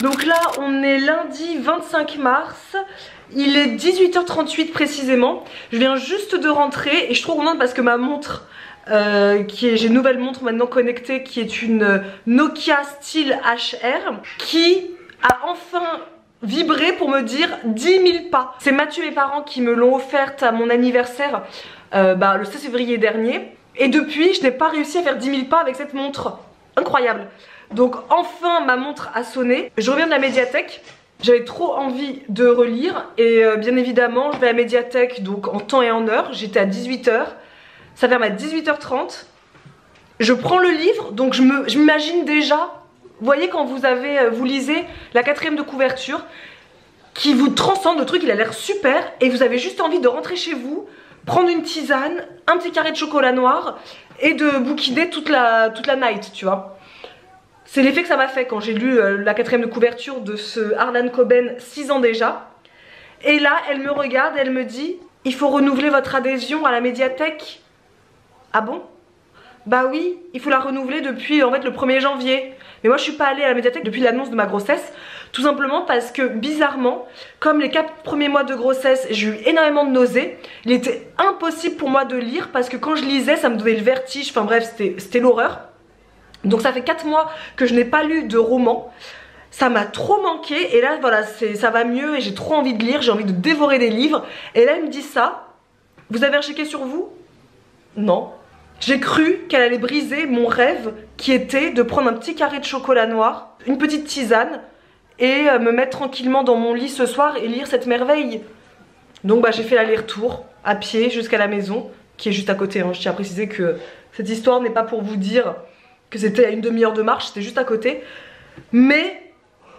Donc là on est lundi 25 mars. Il est 18h38 précisément. Je viens juste de rentrer et je suis trop contente parce que ma montre j'ai une nouvelle montre maintenant connectée qui est une Nokia Style HR qui a enfin vibré pour me dire 10 000 pas. C'est Mathieu et mes parents qui me l'ont offerte à mon anniversaire le 16 février dernier. Et depuis je n'ai pas réussi à faire 10 000 pas avec cette montre. Incroyable. Donc enfin ma montre a sonné. Je reviens de la médiathèque. J'avais trop envie de relire et bien évidemment je vais à la médiathèque donc en temps et en heure. J'étais à 18h. Ça ferme à 18h30. Je prends le livre, donc je m'imagine déjà, vous voyez quand vous lisez la 4e de couverture, qui vous transcende, le truc il a l'air super, et vous avez juste envie de rentrer chez vous, prendre une tisane, un petit carré de chocolat noir, et de bouquiner toute la night, tu vois. C'est l'effet que ça m'a fait quand j'ai lu la 4e de couverture de ce Harlan Coben, 6 ans déjà. Et là, elle me regarde, elle me dit, il faut renouveler votre adhésion à la médiathèque. Ah bon? Bah oui, il faut la renouveler depuis en fait le 1er janvier. Mais moi je suis pas allée à la médiathèque depuis l'annonce de ma grossesse. Tout simplement parce que bizarrement, comme les 4 premiers mois de grossesse, j'ai eu énormément de nausées. Il était impossible pour moi de lire parce que quand je lisais ça me donnait le vertige. Enfin bref, c'était l'horreur. Donc ça fait 4 mois que je n'ai pas lu de roman. Ça m'a trop manqué et là voilà, ça va mieux et j'ai trop envie de lire. J'ai envie de dévorer des livres. Et là elle me dit ça. Vous avez rechecké sur vous? Non. J'ai cru qu'elle allait briser mon rêve qui était de prendre un petit carré de chocolat noir, une petite tisane et me mettre tranquillement dans mon lit ce soir et lire cette merveille. Donc bah, j'ai fait l'aller-retour à pied jusqu'à la maison qui est juste à côté. Je tiens à préciser que cette histoire n'est pas pour vous dire que c'était à une demi-heure de marche, c'était juste à côté. Mais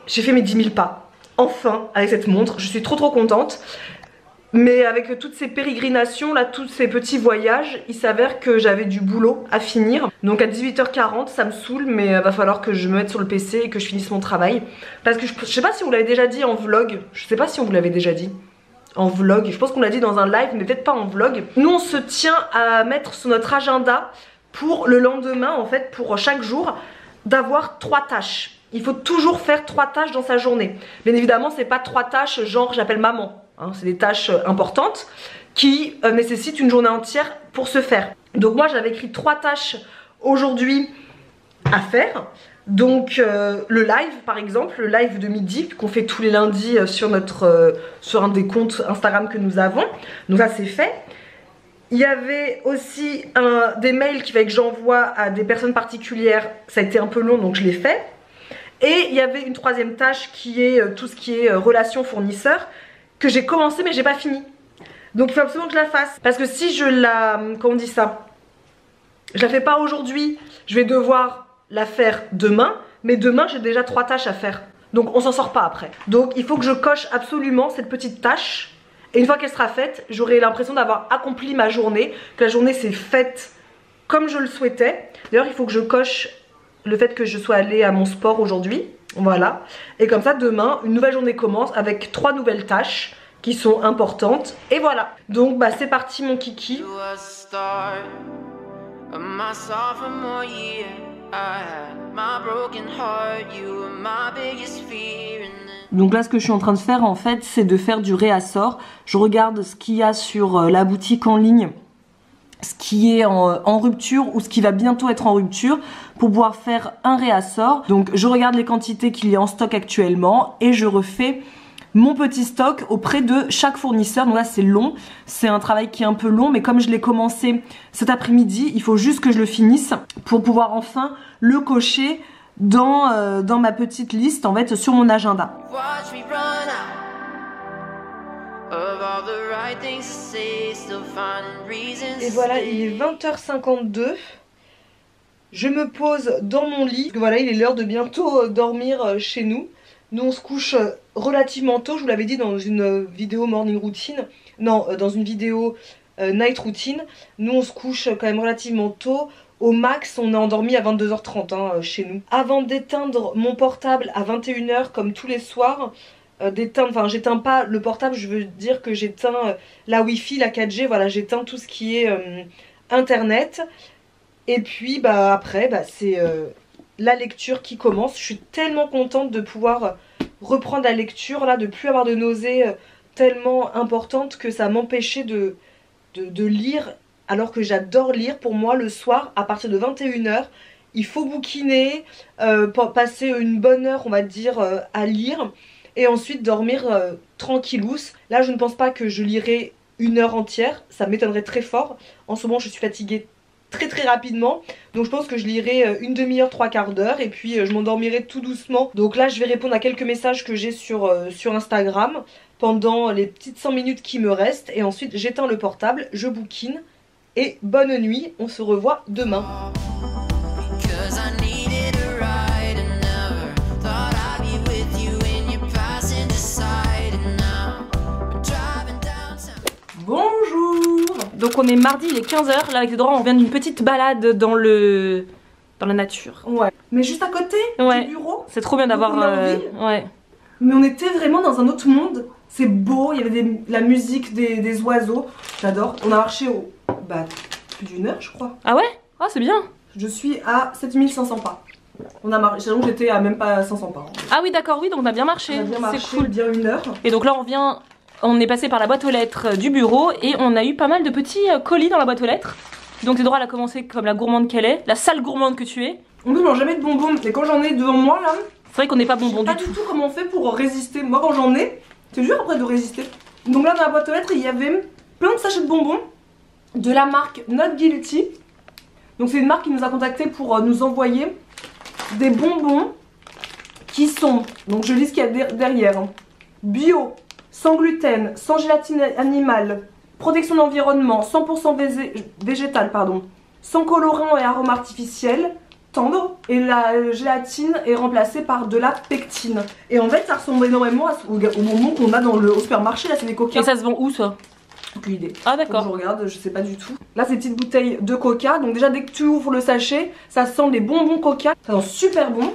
j'ai fait mes 10 000 pas. Enfin, avec cette montre, je suis trop contente. Mais avec toutes ces pérégrinations là, tous ces petits voyages, il s'avère que j'avais du boulot à finir. Donc à 18h40 ça me saoule, mais va falloir que je me mette sur le PC et que je finisse mon travail. Parce que je sais pas si vous l'avez déjà dit en vlog. Je sais pas si on vous l'avait déjà dit en vlog. Je pense qu'on l'a dit dans un live mais peut-être pas en vlog. Nous on se tient à mettre sur notre agenda pour le lendemain en fait, pour chaque jour, d'avoir 3 tâches. Il faut toujours faire 3 tâches dans sa journée. Bien évidemment c'est pas 3 tâches genre j'appelle maman. C'est des tâches importantes qui nécessitent une journée entière pour se faire. Donc moi j'avais écrit 3 tâches aujourd'hui à faire. Donc le live par exemple, le live de midi qu'on fait tous les lundis sur un des comptes Instagram que nous avons. Donc ça c'est fait. Il y avait aussi des mails qu'il fallait que j'envoie à des personnes particulières. Ça a été un peu long donc je l'ai fait. Et il y avait une 3e tâche qui est tout ce qui est relations fournisseurs, que j'ai commencé mais j'ai pas fini. Donc il faut absolument que je la fasse. Parce que si je la... comment on dit ça? Je la fais pas aujourd'hui, je vais devoir la faire demain. Mais demain j'ai déjà 3 tâches à faire. Donc on s'en sort pas après. Donc il faut que je coche absolument cette petite tâche. Et une fois qu'elle sera faite, j'aurai l'impression d'avoir accompli ma journée. Que la journée s'est faite comme je le souhaitais. D'ailleurs il faut que je coche le fait que je sois allée à mon sport aujourd'hui. Voilà, et comme ça demain une nouvelle journée commence avec 3 nouvelles tâches qui sont importantes. Et voilà, donc bah c'est parti mon kiki. Donc là ce que je suis en train de faire en fait c'est de faire du réassort. Je regarde ce qu'il y a sur la boutique en ligne, ce qui est en rupture ou ce qui va bientôt être en rupture pour pouvoir faire un réassort. Donc je regarde les quantités qu'il y a en stock actuellement et je refais mon petit stock auprès de chaque fournisseur. Donc là c'est long, c'est un travail qui est un peu long mais comme je l'ai commencé cet après-midi, il faut juste que je le finisse pour pouvoir enfin le cocher dans ma petite liste en fait sur mon agenda. Et voilà, il est 20h52. Je me pose dans mon lit. Voilà, il est l'heure de bientôt dormir chez nous. Nous on se couche relativement tôt, je vous l'avais dit dans une vidéo morning routine. Non, dans une vidéo night routine. Nous on se couche quand même relativement tôt. Au max on est endormi à 22h30 chez nous. Avant d'éteindre mon portable à 21h comme tous les soirs, j'éteins pas le portable, je veux dire que j'éteins la wifi, la 4G, voilà, j'éteins tout ce qui est internet. Et puis bah après c'est la lecture qui commence. Je suis tellement contente de pouvoir reprendre la lecture, là, de plus avoir de nausées tellement importantes que ça m'empêchait de lire, alors que j'adore lire. Pour moi, le soir, à partir de 21h, il faut bouquiner, passer une bonne heure, on va dire, à lire, et ensuite dormir tranquillous. Là, je ne pense pas que je lirai 1 heure entière, ça m'étonnerait très fort. En ce moment, je suis fatiguée très rapidement, donc je pense que je lirai une demi-heure, 3/4 d'heure, et puis je m'endormirai tout doucement. Donc là, je vais répondre à quelques messages que j'ai sur Instagram pendant les petites 100 minutes qui me restent, et ensuite j'éteins le portable, je bouquine, et bonne nuit, on se revoit demain. Bonjour. Donc on est mardi, il est 15h, là avec les droits on vient d'une petite balade dans la nature. Ouais. Mais juste à côté du bureau. C'est trop bien d'avoir... ouais. Mais on était vraiment dans un autre monde. C'est beau, il y avait la musique des oiseaux. J'adore. On a marché plus d'1 heure je crois. Ah ouais? Ah c'est bien. Je suis à 7500 pas. On a marché, donc j'étais à même pas 500 pas. Ah oui d'accord, oui, donc on a bien marché. On a bien marché, c'est cool. Bien 1 heure. Et donc là on est passé par la boîte aux lettres du bureau et on a eu pas mal de petits colis dans la boîte aux lettres. Donc Dédora elle a commencé comme la gourmande qu'elle est, la sale gourmande que tu es. On ne mange jamais de bonbons, et quand j'en ai devant moi là, c'est vrai qu'on n'est pas bonbons du tout. Pas du tout comment on fait pour résister. Moi quand j'en ai, c'est dur après de résister. Donc là dans la boîte aux lettres il y avait plein de sachets de bonbons de la marque Not Guilty. Donc c'est une marque qui nous a contacté pour nous envoyer des bonbons qui sont, donc je lis ce qu'il y a derrière, hein. Bio, sans gluten, sans gélatine animale, protection de l'environnement, 100% végétal, pardon, sans colorant et arôme artificiel, tendre, et la gélatine est remplacée par de la pectine. Et en fait ça ressemble énormément au bonbon qu'on a au supermarché, là c'est des coca. Et ça se vend où ça? Aucune idée. Ah d'accord. Je regarde, je sais pas du tout. Là c'est des petites bouteilles de coca, donc déjà dès que tu ouvres le sachet, ça sent les bonbons coca, ça sent super bon.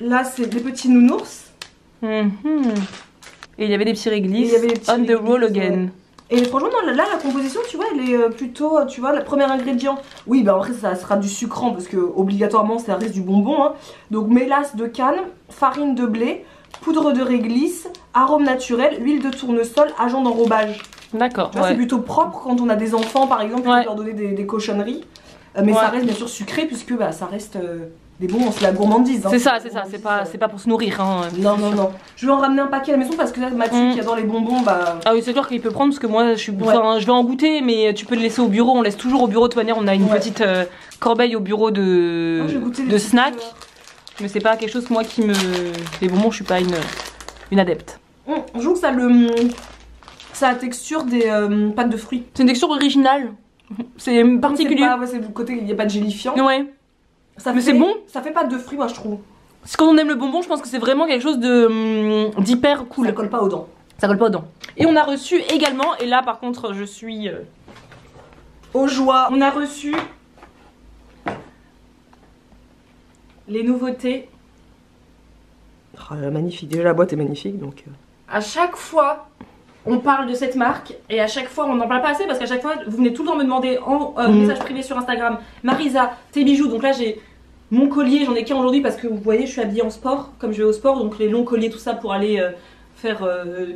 Là c'est des petits nounours. Et il y avait des petits réglisses, on the roll again. Et franchement non, là la composition tu vois elle est plutôt, tu vois, le premier ingrédient. Oui bah après ça sera du sucrant parce que obligatoirement ça reste du bonbon hein. Donc mélasse de canne, farine de blé, poudre de réglisse, arôme naturel, huile de tournesol, agent d'enrobage. D'accord. Ouais. C'est plutôt propre quand on a des enfants par exemple, pour leur donner des cochonneries. Mais ça reste bien sûr sucré puisque ça reste des bonbons, c'est la gourmandise. Hein. C'est ça, c'est pas pour se nourrir. Hein, non. Je vais en ramener un paquet à la maison parce que là Mathieu qui adore les bonbons, Ah oui c'est clair qu'il peut prendre parce que moi je vais en goûter mais tu peux le laisser au bureau, on laisse toujours au bureau de toute manière, on a une petite corbeille au bureau de snacks. Mais c'est pas quelque chose moi qui me... Les bonbons je suis pas une adepte. Je trouve que ça a la texture des pâtes de fruits. C'est une texture originale. C'est particulier. C'est le côté, il n'y a pas de gélifiant. Ouais. Mais c'est bon. Ça fait pâte de fruits moi je trouve. C'est quand on aime le bonbon, je pense que c'est vraiment quelque chose d'hyper cool. Ça colle pas aux dents. Ça colle pas aux dents. Et on a reçu également, et là par contre je suis aux joies, on a reçu les nouveautés. Oh, magnifique, déjà la boîte est magnifique donc. À chaque fois on parle de cette marque et à chaque fois on n'en parle pas assez parce qu'à chaque fois vous venez tout le temps me demander en message privé sur Instagram, Marisa, tes bijoux. Donc là j'ai mon collier, j'en ai qu'un aujourd'hui parce que vous voyez je suis habillée en sport comme je vais au sport, donc les longs colliers tout ça pour aller faire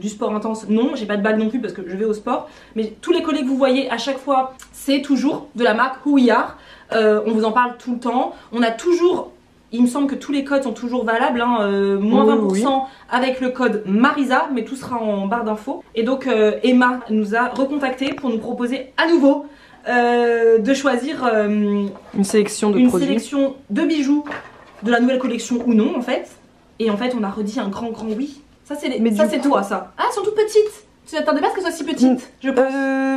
du sport intense. Non, j'ai pas de bague non plus parce que je vais au sport, mais tous les colliers que vous voyez à chaque fois c'est toujours de la marque Who We Are. On vous en parle tout le temps, on a toujours... Il me semble que tous les codes sont toujours valables, hein, moins 20% avec le code Marisa, mais tout sera en barre d'infos. Et donc Emma nous a recontacté pour nous proposer à nouveau de choisir une sélection de bijoux de la nouvelle collection ou non en fait. Et en fait on a redit un grand oui. Ça c'est toi ça. Ah elles sont toutes petites. Tu n'attendais pas à ce qu'elles soient si petites? Je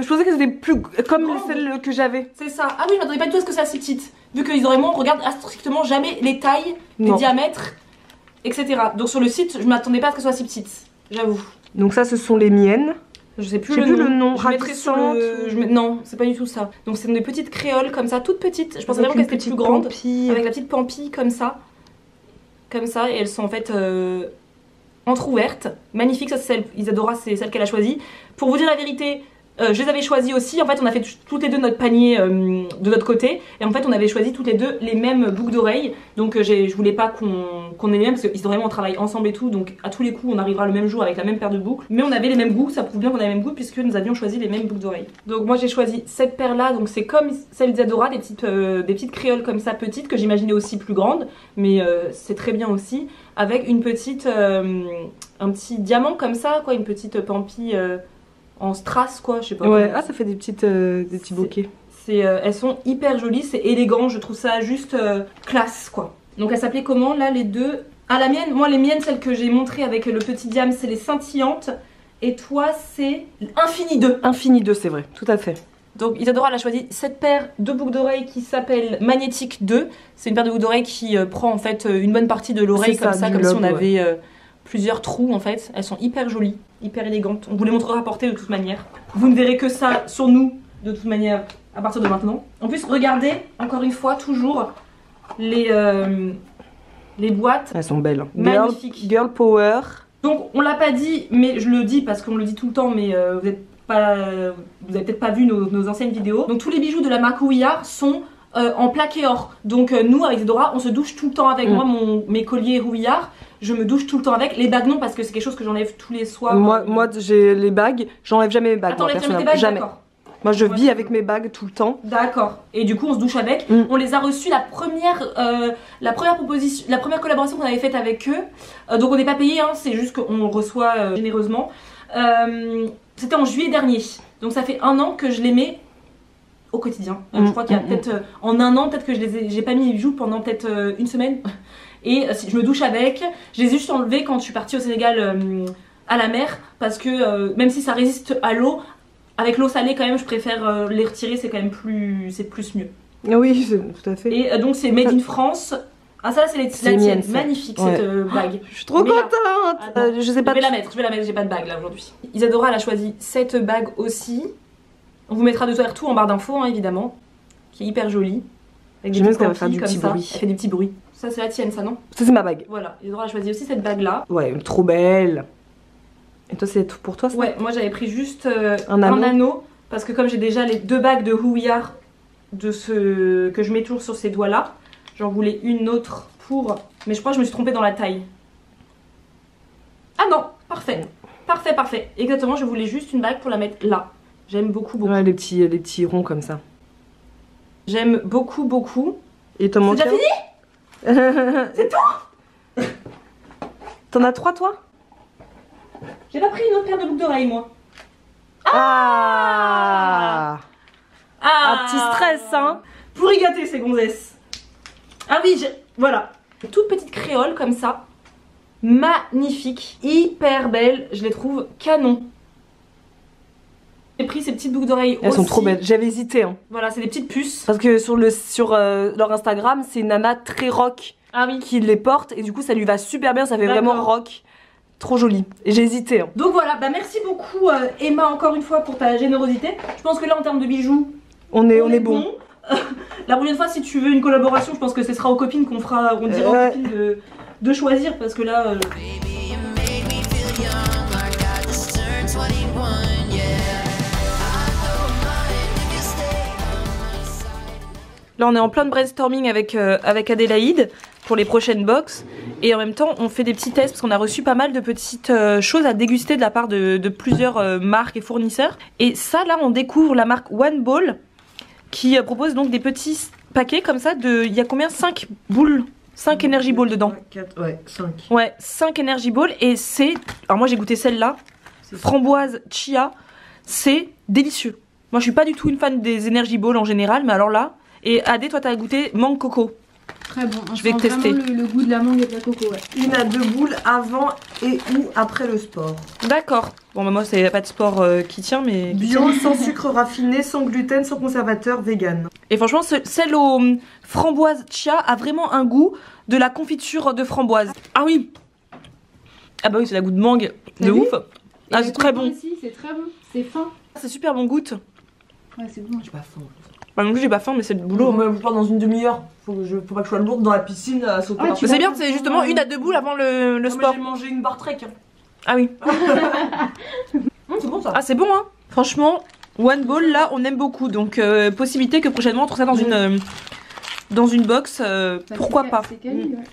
pensais qu'elles étaient plus comme celles que j'avais. C'est ça. Ah oui, je m'attendais pas du tout à ce que ça soit si petite. Vu qu'ils auraient on regarde strictement jamais les tailles, les diamètres, etc. Donc sur le site, je m'attendais pas à ce qu'elles soient si petites. J'avoue. Donc ça, ce sont les miennes. Je sais plus le nom. Je mettrai sur le... Non, c'est pas du tout ça. Donc c'est des petites créoles comme ça, toutes petites. Je pensais vraiment qu'elles étaient plus grandes. Avec la petite pampille comme ça. Comme ça. Et elles sont en fait... entrouvertes, magnifique, ça c'est Isadora, c'est celle qu'elle a choisie. Pour vous dire la vérité, je les avais choisies aussi. En fait, on a fait toutes les deux notre panier de notre côté, et en fait, on avait choisi toutes les deux les mêmes boucles d'oreilles. Donc, je voulais pas qu'on ait les mêmes, parce que vraiment on travaille ensemble et tout, donc à tous les coups on arrivera le même jour avec la même paire de boucles. Mais on avait les mêmes goûts, ça prouve bien qu'on avait les mêmes goûts puisque nous avions choisi les mêmes boucles d'oreilles. Donc moi j'ai choisi cette paire là, donc c'est comme celle d'Isadora, des petites créoles comme ça petites que j'imaginais aussi plus grandes, mais c'est très bien aussi, avec une petite, un petit diamant comme ça, quoi, une petite pampille en strass quoi, je sais pas. Ouais, ah ça fait des petits bouquets. Elles sont hyper jolies, c'est élégant, je trouve ça juste classe quoi. Donc elles s'appelaient comment là les deux? Ah la mienne, moi les miennes, celles que j'ai montrées avec le petit diam, c'est les scintillantes. Et toi c'est Infini 2. Infini 2 c'est vrai, tout à fait. Donc Isadora elle a choisi cette paire de boucles d'oreilles qui s'appelle Magnétique 2. C'est une paire de boucles d'oreilles qui prend en fait une bonne partie de l'oreille comme ça, comme si on avait plusieurs trous en fait. Elles sont hyper jolies, hyper élégantes. On vous les montrera portées de toute manière. Vous ne verrez que ça sur nous de toute manière à partir de maintenant. En plus regardez encore une fois toujours les boîtes. Elles sont belles. Magnifiques. Girl power. Donc on l'a pas dit, mais je le dis parce qu'on le dit tout le temps, mais vous avez peut-être pas vu nos anciennes vidéos. Donc tous les bijoux de la marque Ouillard sont en plaqué or. Donc nous avec Isadora on se douche tout le temps avec. Moi mes colliers Rouillard, je me douche tout le temps avec. Les bagues non, parce que c'est quelque chose que j'enlève tous les soirs. Moi j'ai les bagues, j'enlève jamais mes bagues. Attends, jamais tes bagues, jamais. Moi je vis avec mes bagues tout le temps. D'accord. Et du coup on se douche avec. On les a reçus la première collaboration qu'on avait faite avec eux. Donc on n'est pas payé, hein, c'est juste qu'on reçoit généreusement. C'était en juillet dernier. Donc ça fait 1 an que je les mets au quotidien. Je crois qu'il y a peut-être en 1 an, peut-être que j'ai pas mis les bijoux pendant peut-être 1 semaine. Et je me douche avec. Je les ai juste enlevés quand je suis partie au Sénégal à la mer. Parce que même si ça résiste à l'eau, avec l'eau salée quand même je préfère les retirer, c'est quand même plus mieux. Oui, tout à fait. Et donc c'est made in France. Ah ça là c'est la tienne, magnifique cette bague. Je suis trop contente. Je sais pas. Je vais la mettre, j'ai pas de bague là aujourd'hui. Isadora elle a choisi cette bague aussi. On vous mettra de tout en barre d'infos hein, évidemment. Qui est hyper jolie. J'aime bien qu'elle va faire du petit bruit. Elle fait des petits bruits. Ça c'est la tienne ça non? Ça c'est ma bague. Voilà, Isadora a choisi aussi cette bague là. Ouais, trop belle. Et toi c'est tout pour toi ça? Ouais, moi j'avais pris juste un anneau. Parce que comme j'ai déjà les 2 bagues de Houillard que je mets toujours sur ces doigts là. J'en voulais une autre pour... Mais je crois que je me suis trompée dans la taille. Ah non, parfait. Parfait. Exactement, je voulais juste une bague pour la mettre là. J'aime beaucoup. Ouais, les petits ronds comme ça. J'aime beaucoup. Et t'en manques? C'est déjà fini? C'est tout? T'en as 3 toi? J'ai pas pris une autre paire de boucles d'oreilles moi. Ah, un petit stress hein. Pour y gâter ces gonzesses. Ah oui, voilà. Toute petite créole comme ça. Magnifique. Hyper belle. Je les trouve canon. J'ai pris ces petites boucles d'oreilles aussi. Elles sont trop belles. J'avais hésité hein. Voilà, c'est des petites puces. Parce que sur leur Instagram, c'est une nana très rock qui les porte. Et du coup, ça lui va super bien. Ça fait vraiment rock. Trop joli. Et j'ai hésité hein. Donc voilà, bah merci beaucoup Emma encore une fois pour ta générosité. Je pense que là en termes de bijoux, on est bon. La prochaine fois si tu veux une collaboration, je pense que ce sera aux copines qu'on dira aux copines de choisir parce que là... Là on est en plein de brainstorming avec Adélaïde pour les prochaines box. Et en même temps on fait des petits tests parce qu'on a reçu pas mal de petites choses à déguster de la part de plusieurs marques et fournisseurs. Et ça là on découvre la marque One Ball qui propose donc des petits paquets comme ça de... Il y a combien? 5 boules, 5 energy balls dedans. 4, ouais, 5. Ouais, 5 energy balls et c'est... Alors moi j'ai goûté celle-là, framboise chia, c'est délicieux. Moi je suis pas du tout une fan des energy balls en général, mais alors là... Et Adé, toi t'as goûté mangue coco. Très bon, je vais tester. Le goût de la mangue et de la coco, ouais. 1 à 2 boules avant et ou après le sport. D'accord. Bon bah moi c'est pas de sport qui tient mais... Bio, sans sucre raffiné, sans gluten, sans conservateur, vegan. Et franchement celle aux framboises chia a vraiment un goût de la confiture de framboise. Ah oui. Ah bah oui c'est la goût de mangue de ouf. Ah c'est très bon. C'est très bon, c'est fin. C'est super bon goût. Ouais c'est bon. J'ai pas faim. Bah non plus j'ai pas faim mais c'est le boulot. Même pas dans une demi-heure. Faut pas que je sois lourde dans la piscine à sauter. Mais c'est bien, c'est justement 1 à 2 boules avant le sport. J'ai mangé une barre trek. Ah oui. C'est bon ça. Ah c'est bon hein. Franchement, One Ball là on aime beaucoup. Donc possibilité que prochainement on trouve ça dans dans une box, pourquoi pas.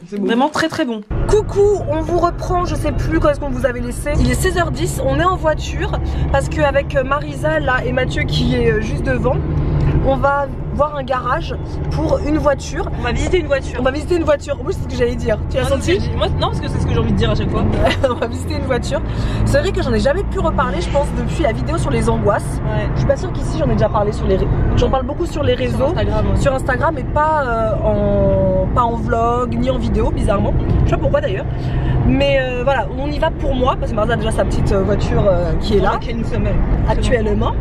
C'est vraiment très très bon. Coucou, on vous reprend, je sais plus quand est-ce qu'on vous avait laissé. Il est 16h10, on est en voiture parce qu'avec Marisa là et Mathieu qui est juste devant, on va voir un garage pour une voiture. On va visiter une voiture. On va visiter une voiture. Oui, c'est ce que j'allais dire. Tu as senti? Moi, non, parce que c'est ce que j'ai envie de dire à chaque fois. On va visiter une voiture. C'est vrai que j'en ai jamais pu reparler, je pense, depuis la vidéo sur les angoisses. Ouais. Je suis pas sûre qu'ici j'en ai déjà parlé sur les réseaux. J'en parle beaucoup sur les réseaux, sur Instagram, mais pas en vlog ni en vidéo, bizarrement. Je sais pas pourquoi d'ailleurs. Mais voilà, on y va pour moi parce que Marisa a déjà sa petite voiture qui est là, qui nous sommes actuellement.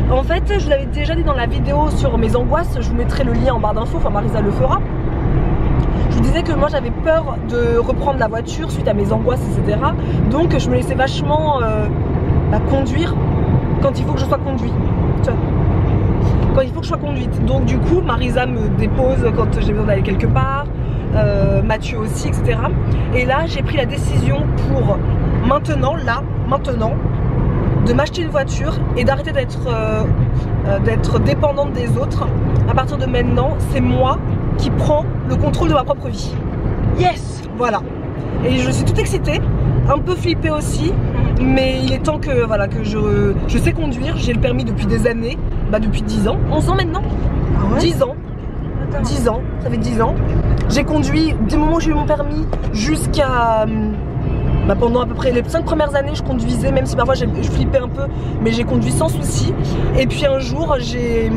En fait, je vous l'avais déjà dit dans la vidéo sur mes angoisses, je vous mettrai le lien en barre d'infos, enfin Marisa le fera. Je vous disais que moi j'avais peur de reprendre la voiture suite à mes angoisses, etc. Donc je me laissais vachement conduire quand il faut que je sois conduite. Quand il faut que je sois conduite. Donc du coup, Marisa me dépose quand j'ai besoin d'aller quelque part. Mathieu aussi, etc. Et là j'ai pris la décision pour maintenant, de m'acheter une voiture et d'arrêter d'être dépendante des autres. À partir de maintenant, c'est moi qui prends le contrôle de ma propre vie. Yes! Voilà. Et je suis toute excitée, un peu flippée aussi, mais il est temps que, voilà, que je sais conduire. J'ai le permis depuis des années, depuis 10 ans, 11 ans maintenant. Ah ouais? 10 ans. 10 ans, ça fait 10 ans. J'ai conduit du moment où j'ai eu mon permis jusqu'à... pendant à peu près les 5 premières années je conduisais, même si parfois je flippais un peu, mais j'ai conduit sans souci. Et puis un jour j'ai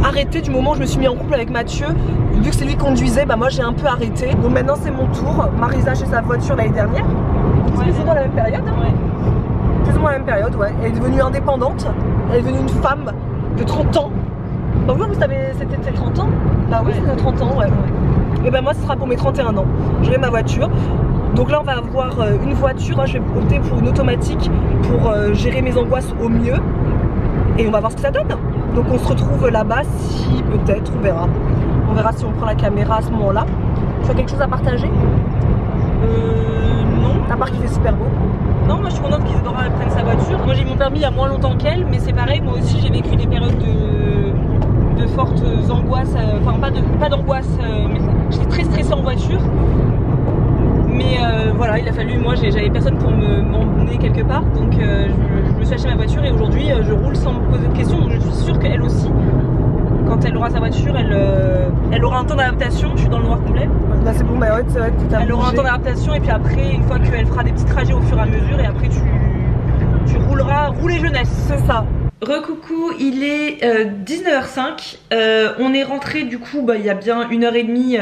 arrêté du moment où je me suis mis en couple avec Mathieu. Vu que c'est lui qui conduisait, moi j'ai un peu arrêté. Donc maintenant c'est mon tour. Marisa chez sa voiture l'année dernière. C'est plus ou moins la même période. Plus ou moins la même période, ouais. Elle est devenue indépendante. Elle est devenue une femme de 30 ans. Vous c'était 30 ans? Bah oui, c'était 30 ans, ouais. Et moi ce sera pour mes 31 ans. J'aurai ma voiture. Donc là on va avoir une voiture. Moi je vais opter pour une automatique pour gérer mes angoisses au mieux. Et on va voir ce que ça donne. Donc on se retrouve là-bas si peut-être, on verra. On verra si on prend la caméra à ce moment-là. Tu as quelque chose à partager? Non. À part qu'il fait super beau. Non, moi je suis contente qu'Isadora prenne sa voiture. Moi j'ai eu mon permis il y a moins longtemps qu'elle, mais c'est pareil, moi aussi j'ai vécu des périodes de fortes angoisses, enfin pas d'angoisse, mais j'étais très stressée en voiture. Mais voilà, il a fallu, moi j'avais personne pour m'emmener quelque part, donc je me suis acheté ma voiture et aujourd'hui je roule sans me poser de questions, donc je suis sûre qu'elle aussi, quand elle aura sa voiture, elle aura un temps d'adaptation. Je suis dans le noir complet. Là c'est bon, ouais, c'est vrai que elle aura un temps d'adaptation et puis après, une fois qu'elle fera des petits trajets au fur et à mesure, et après tu rouleras, rouler jeunesse. C'est ça. Recoucou, il est 19h05, on est rentré du coup il y a bien 1h30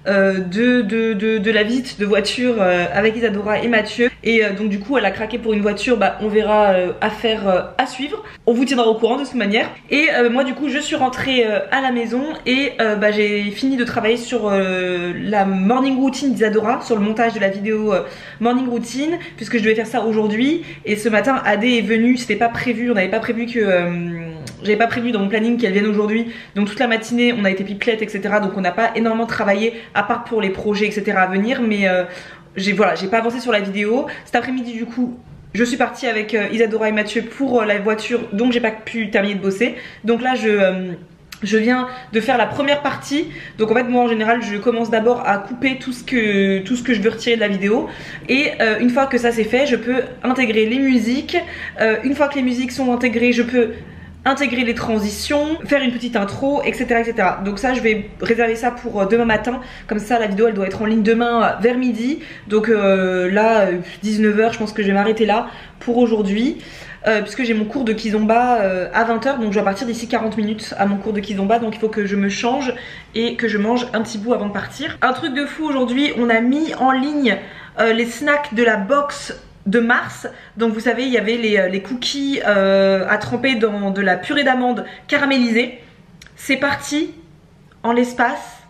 de la visite de voiture avec Isadora et Mathieu, et donc du coup elle a craqué pour une voiture. On verra, affaire à suivre, on vous tiendra au courant de toute manière. Et moi du coup je suis rentrée à la maison et j'ai fini de travailler sur la morning routine d'Isadora, sur le montage de la vidéo morning routine, puisque je devais faire ça aujourd'hui. Et ce matin Adé est venue, c'était pas prévu, on n'avait pas prévu que j'avais pas prévu dans mon planning qu'elle vienne aujourd'hui, donc toute la matinée on a été pipelette, etc. Donc on n'a pas énormément travaillé à part pour les projets, etc. à venir, mais j'ai pas avancé sur la vidéo. Cet après-midi du coup je suis partie avec Isadora et Mathieu pour la voiture, donc j'ai pas pu terminer de bosser. Donc là je viens de faire la première partie. Donc en fait moi en général je commence d'abord à couper tout ce que je veux retirer de la vidéo. Et une fois que ça c'est fait, je peux intégrer les musiques. Une fois que les musiques sont intégrées, je peux intégrer les transitions, faire une petite intro, etc., etc. Donc ça je vais réserver ça pour demain matin. Comme ça la vidéo elle doit être en ligne demain vers midi. Donc là 19h, je pense que je vais m'arrêter là pour aujourd'hui. Puisque j'ai mon cours de Kizomba à 20h, donc je dois partir d'ici 40 minutes à mon cours de Kizomba, donc il faut que je me change et que je mange un petit bout avant de partir. Un truc de fou aujourd'hui, on a mis en ligne les snacks de la box de mars. Donc vous savez, il y avait les cookies à tremper dans de la purée d'amande caramélisée. C'est parti en l'espace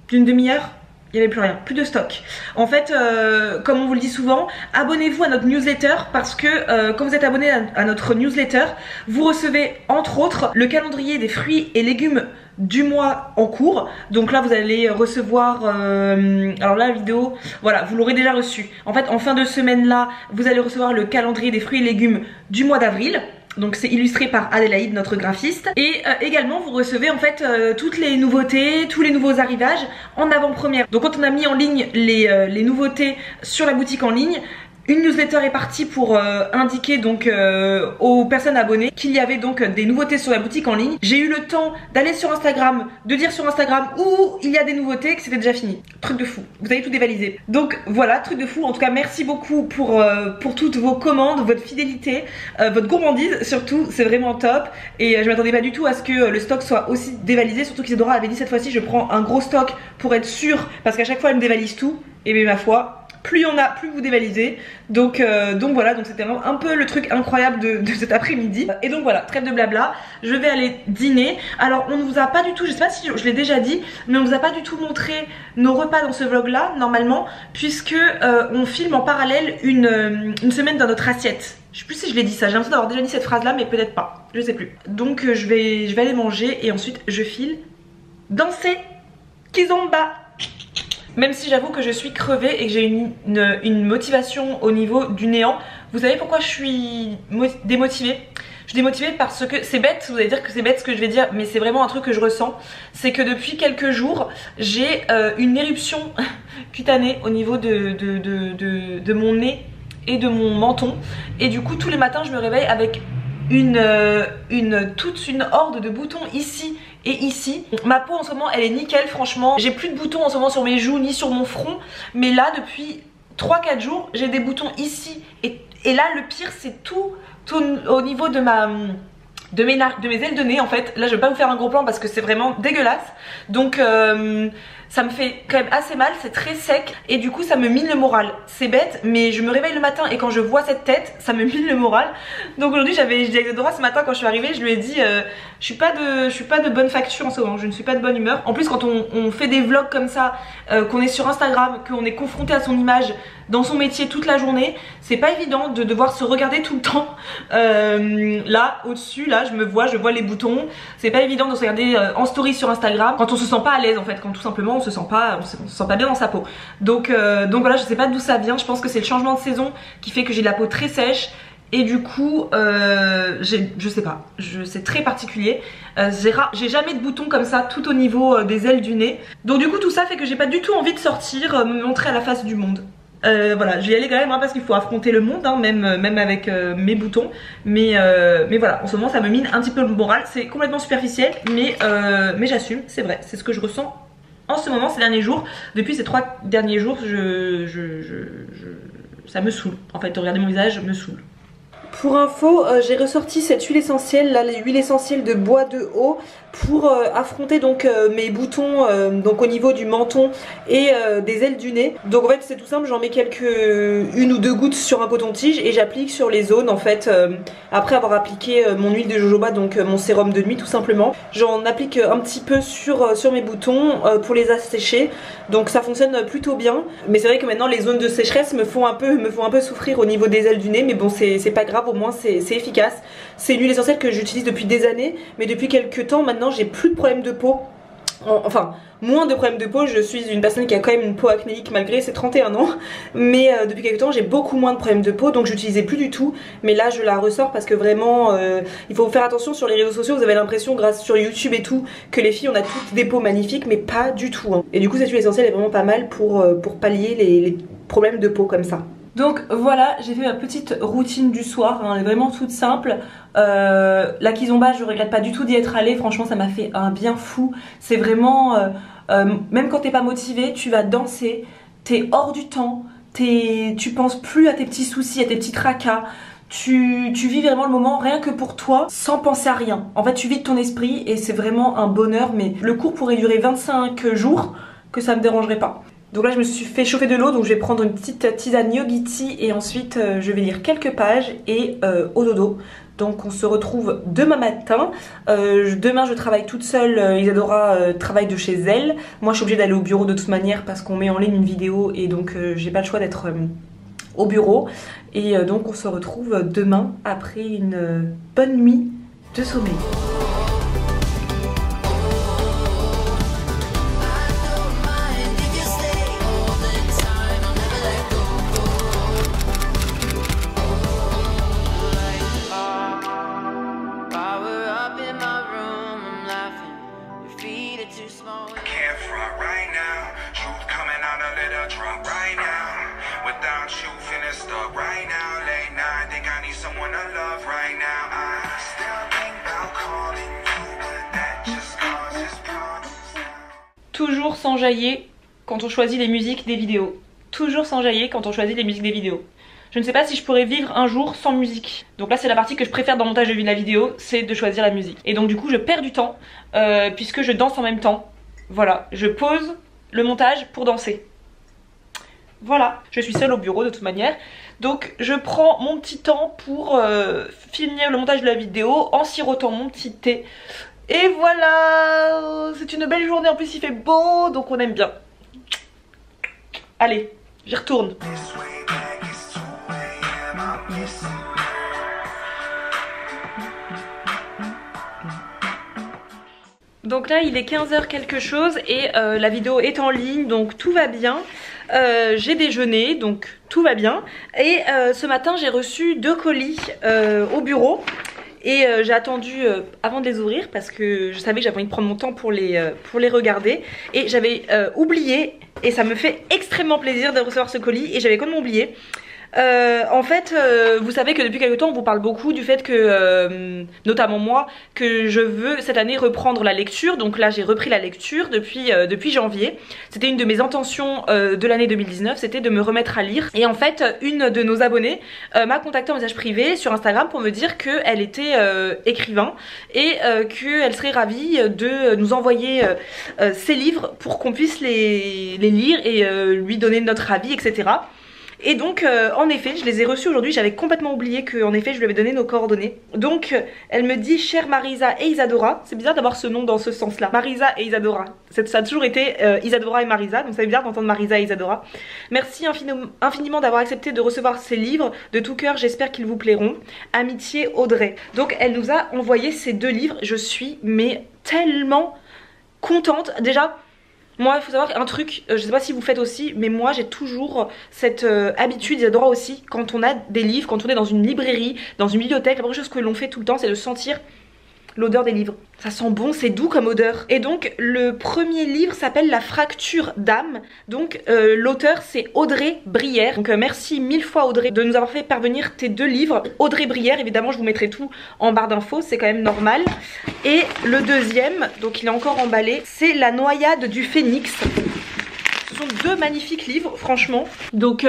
d'une demi-heure. Il n'y avait plus rien, plus de stock. En fait, comme on vous le dit souvent, abonnez-vous à notre newsletter parce que quand vous êtes abonné à notre newsletter, vous recevez entre autres le calendrier des fruits et légumes du mois en cours. Donc là vous allez recevoir, alors là la vidéo, voilà, vous l'aurez déjà reçu. En fait en fin de semaine là, vous allez recevoir le calendrier des fruits et légumes du mois d'avril. Donc c'est illustré par Adélaïde, notre graphiste. Et également vous recevez en fait toutes les nouveautés, tous les nouveaux arrivages en avant-première. Donc quand on a mis en ligne les nouveautés sur la boutique en ligne, une newsletter est partie pour indiquer donc aux personnes abonnées qu'il y avait donc des nouveautés sur la boutique en ligne. J'ai eu le temps d'aller sur Instagram, de dire sur Instagram où il y a des nouveautés, que c'était déjà fini. Truc de fou, vous avez tout dévalisé. Donc voilà, truc de fou. En tout cas merci beaucoup pour toutes vos commandes, votre fidélité, votre gourmandise surtout, c'est vraiment top. Et je m'attendais pas du tout à ce que le stock soit aussi dévalisé, surtout qu'Isadora avait dit cette fois-ci je prends un gros stock pour être sûre, parce qu'à chaque fois elle me dévalise tout. Et bien ma foi, plus il y en a, plus vous dévalisez. Donc voilà, donc c'était un peu le truc incroyable de cet après-midi. Et donc voilà, trêve de blabla, je vais aller dîner. Alors on ne vous a pas du tout, je sais pas si je l'ai déjà dit, mais on vous a pas du tout montré nos repas dans ce vlog là, normalement, puisque on filme en parallèle une semaine dans notre assiette. Je sais plus si je l'ai dit ça, j'ai l'impression d'avoir déjà dit cette phrase là, mais peut-être pas, je sais plus. Donc je vais aller manger et ensuite je file danser Kizomba. Même si j'avoue que je suis crevée et que j'ai une motivation au niveau du néant. Vous savez pourquoi je suis démotivée? Je suis démotivée parce que c'est bête, vous allez dire que c'est bête ce que je vais dire, mais c'est vraiment un truc que je ressens. C'est que depuis quelques jours, j'ai une éruption cutanée au niveau de mon nez et de mon menton. Et du coup tous les matins je me réveille avec toute une horde de boutons ici et ici. Ma peau en ce moment elle est nickel, franchement. J'ai plus de boutons en ce moment sur mes joues ni sur mon front, mais là depuis 3-4 jours j'ai des boutons ici et là le pire c'est tout au niveau de mes ailes de nez en fait. Là je vais pas vous faire un gros plan parce que c'est vraiment dégueulasse. Donc ça me fait quand même assez mal, c'est très sec et du coup ça me mine le moral. C'est bête mais je me réveille le matin et quand je vois cette tête ça me mine le moral. Donc aujourd'hui je dis à Isadora ce matin quand je suis arrivée, je lui ai dit je suis pas de bonne facture en ce moment, je ne suis pas de bonne humeur. En plus quand on fait des vlogs comme ça, qu'on est sur Instagram, qu'on est confronté à son image dans son métier toute la journée, c'est pas évident de devoir se regarder tout le temps. Là au dessus, là je vois les boutons, c'est pas évident de se regarder en story sur Instagram quand on se sent pas à l'aise en fait, quand tout simplement on se sent pas bien dans sa peau. Donc voilà, je sais pas d'où ça vient, je pense que c'est le changement de saison qui fait que j'ai la peau très sèche. Et du coup, je sais pas, c'est très particulier. J'ai jamais de boutons comme ça tout au niveau des ailes du nez. Donc du coup tout ça fait que j'ai pas du tout envie de sortir, me montrer à la face du monde. Voilà, je vais y aller quand même hein, parce qu'il faut affronter le monde hein, même avec mes boutons. Mais voilà, en ce moment ça me mine un petit peu le moral. C'est complètement superficiel mais j'assume, c'est vrai, c'est ce que je ressens en ce moment ces derniers jours. Depuis ces 3 derniers jours ça me saoule. En fait, regarder mon visage me saoule. Pour info, j'ai ressorti cette huile essentielle, là, l'huile essentielle de bois de haut pour affronter donc mes boutons donc au niveau du menton et des ailes du nez. Donc en fait c'est tout simple, j'en mets une ou deux gouttes sur un coton-tige et j'applique sur les zones en fait après avoir appliqué mon huile de jojoba, donc mon sérum de nuit tout simplement. J'en applique un petit peu sur mes boutons pour les assécher, donc ça fonctionne plutôt bien. Mais c'est vrai que maintenant les zones de sécheresse me font un peu souffrir au niveau des ailes du nez, mais bon c'est pas grave, au moins c'est efficace. C'est une huile essentielle que j'utilise depuis des années, mais depuis quelques temps maintenant j'ai plus de problèmes de peau. Enfin, moins de problèmes de peau. Je suis une personne qui a quand même une peau acnéique malgré ses 31 ans. Mais depuis quelques temps j'ai beaucoup moins de problèmes de peau, donc j'utilisais plus du tout. Mais là je la ressors parce que vraiment il faut faire attention sur les réseaux sociaux. Vous avez l'impression grâce sur YouTube et tout que les filles on a toutes des peaux magnifiques, mais pas du tout hein. Et du coup cette huile essentielle est vraiment pas mal pour pallier les problèmes de peau comme ça. Donc voilà, j'ai fait ma petite routine du soir, hein, elle est vraiment toute simple. La kizomba, je regrette pas du tout d'y être allée, franchement ça m'a fait un bien fou. C'est vraiment, même quand t'es pas motivé, tu vas danser, t'es hors du temps, tu penses plus à tes petits soucis, à tes petits tracas. Tu vis vraiment le moment rien que pour toi, sans penser à rien. En fait tu vides ton esprit et c'est vraiment un bonheur, mais le cours pourrait durer 25 jours, que ça me dérangerait pas. Donc là je me suis fait chauffer de l'eau, donc je vais prendre une petite tisane Yogiti et ensuite je vais lire quelques pages et au dodo. Donc on se retrouve demain matin. Demain je travaille toute seule, Isadora travaille de chez elle. Moi je suis obligée d'aller au bureau de toute manière parce qu'on met en ligne une vidéo et donc j'ai pas le choix d'être au bureau. Et donc on se retrouve demain après une bonne nuit de sommeil. Toujours s'enjailler quand on choisit les musiques des vidéos. Toujours s'enjailler quand on choisit les musiques des vidéos. Je ne sais pas si je pourrais vivre un jour sans musique. Donc là c'est la partie que je préfère dans le montage de la vidéo, c'est de choisir la musique. Et donc du coup je perds du temps puisque je danse en même temps. Voilà, je pose le montage pour danser. Voilà, je suis seule au bureau de toute manière. Donc je prends mon petit temps pour finir le montage de la vidéo en sirotant mon petit thé. Et voilà, c'est une belle journée, en plus il fait beau, donc on aime bien. Allez, j'y retourne. Donc là il est 15h quelque chose et la vidéo est en ligne, donc tout va bien. J'ai déjeuné, donc tout va bien. Et ce matin j'ai reçu 2 colis au bureau. Et j'ai attendu avant de les ouvrir parce que je savais que j'avais envie de prendre mon temps pour les regarder. Et j'avais oublié, et ça me fait extrêmement plaisir de recevoir ce colis, et j'avais complètement oublié. En fait, vous savez que depuis quelques temps on vous parle beaucoup du fait que, notamment moi, que je veux cette année reprendre la lecture. Donc là j'ai repris la lecture depuis janvier. C'était une de mes intentions de l'année 2019, c'était de me remettre à lire. Et en fait une de nos abonnées m'a contacté en message privé sur Instagram pour me dire qu'elle était écrivain et qu'elle serait ravie de nous envoyer ses livres pour qu'on puisse les lire et lui donner notre avis, etc. Et donc en effet je les ai reçus aujourd'hui, j'avais complètement oublié qu'en effet je lui avais donné nos coordonnées. Donc elle me dit chère Marisa et Isadora, c'est bizarre d'avoir ce nom dans ce sens là, Marisa et Isadora, ça a toujours été Isadora et Marisa, donc ça fait bizarre d'entendre Marisa et Isadora. Merci infiniment d'avoir accepté de recevoir ces livres, de tout cœur j'espère qu'ils vous plairont. Amitié Audrey. Donc elle nous a envoyé ces 2 livres, je suis mais tellement contente. Déjà moi il faut savoir un truc, je sais pas si vous faites aussi, mais moi j'ai toujours cette habitude, Isadora aussi, quand on a des livres, quand on est dans une librairie, dans une bibliothèque, la première chose que l'on fait tout le temps c'est de sentir l'odeur des livres. Ça sent bon, c'est doux comme odeur. Et donc le premier livre s'appelle La fracture d'âme. Donc l'auteur c'est Audrey Brière. Donc merci 1000 fois Audrey de nous avoir fait parvenir tes 2 livres. Audrey Brière, évidemment je vous mettrai tout en barre d'infos, c'est quand même normal. Et le deuxième, donc il est encore emballé, c'est La noyade du phénix. Ce sont 2 magnifiques livres franchement. Donc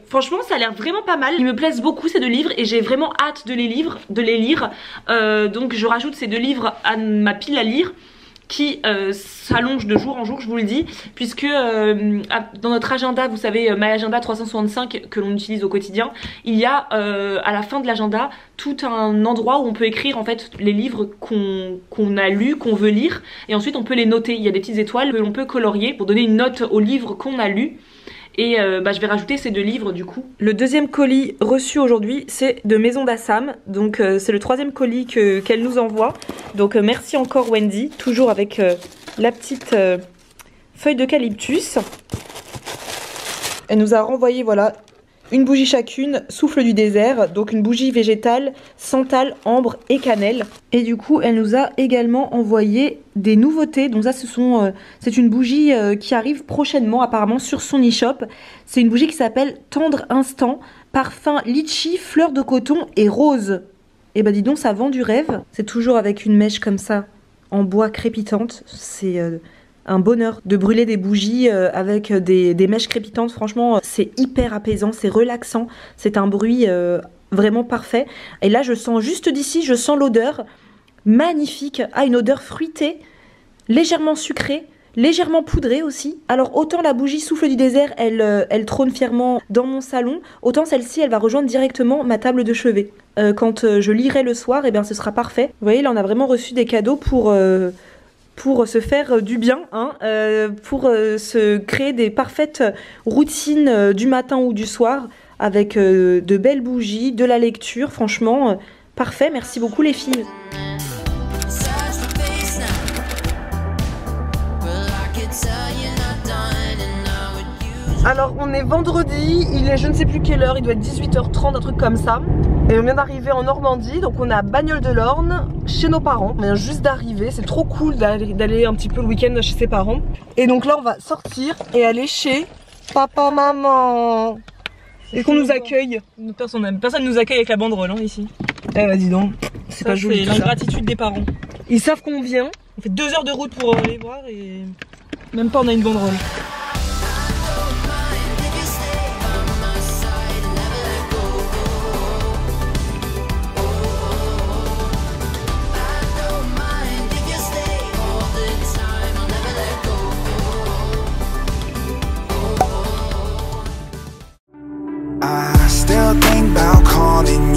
franchement ça a l'air vraiment pas mal. Ils me plaisent beaucoup ces 2 livres et j'ai vraiment hâte de les lire. Donc je rajoute ces 2 livres à ma pile à lire qui s'allonge de jour en jour, je vous le dis, puisque dans notre agenda, vous savez, My Agenda 365 que l'on utilise au quotidien, il y a à la fin de l'agenda tout un endroit où on peut écrire en fait les livres qu'on a lus, qu'on veut lire, et ensuite on peut les noter. Il y a des petites étoiles que l'on peut colorier pour donner une note au livre qu'on a lu. Et je vais rajouter ces 2 livres du coup. Le deuxième colis reçu aujourd'hui c'est de Maison d'Assam. Donc c'est le 3e colis qu'elle nous envoie. Donc merci encore Wendy, toujours avec la petite feuille d'eucalyptus. Elle nous a renvoyé voilà une bougie chacune, souffle du désert, donc une bougie végétale, santal, ambre et cannelle. Et du coup elle nous a également envoyé des nouveautés. Donc ça c'est une bougie qui arrive prochainement apparemment sur son e-shop. C'est une bougie qui s'appelle Tendre Instant, parfum litchi, fleur de coton et rose. Et bah dis donc ça vend du rêve. C'est toujours avec une mèche comme ça en bois crépitante. C'est un bonheur de brûler des bougies avec des mèches crépitantes. Franchement c'est hyper apaisant, c'est relaxant, c'est un bruit vraiment parfait. Et là je sens juste d'ici, je sens l'odeur magnifique, une odeur fruitée, légèrement sucrée, légèrement poudrée aussi. Alors autant la bougie souffle du désert elle trône fièrement dans mon salon, autant celle-ci elle va rejoindre directement ma table de chevet. Quand je lirai le soir, et bien ce sera parfait. Vous voyez là on a vraiment reçu des cadeaux pour se faire du bien, hein, pour se créer des parfaites routines du matin ou du soir avec de belles bougies, de la lecture, franchement parfait, merci beaucoup les filles. Alors on est vendredi, il est je ne sais plus quelle heure, il doit être 18h30, un truc comme ça. Et on vient d'arriver en Normandie, donc on est à Bagnoles-de-l'Orne, chez nos parents. On vient juste d'arriver, c'est trop cool d'aller un petit peu le week-end chez ses parents. Et donc là on va sortir et aller chez papa, maman. Est-ce qu'on nous accueille? Personne nous accueille avec la banderole hein, ici. Eh bah dis donc, c'est pas joli. C'est l'ingratitude des parents. Ils savent qu'on vient. On fait 2 heures de route pour les voir et même pas on a une banderole. I still think about calling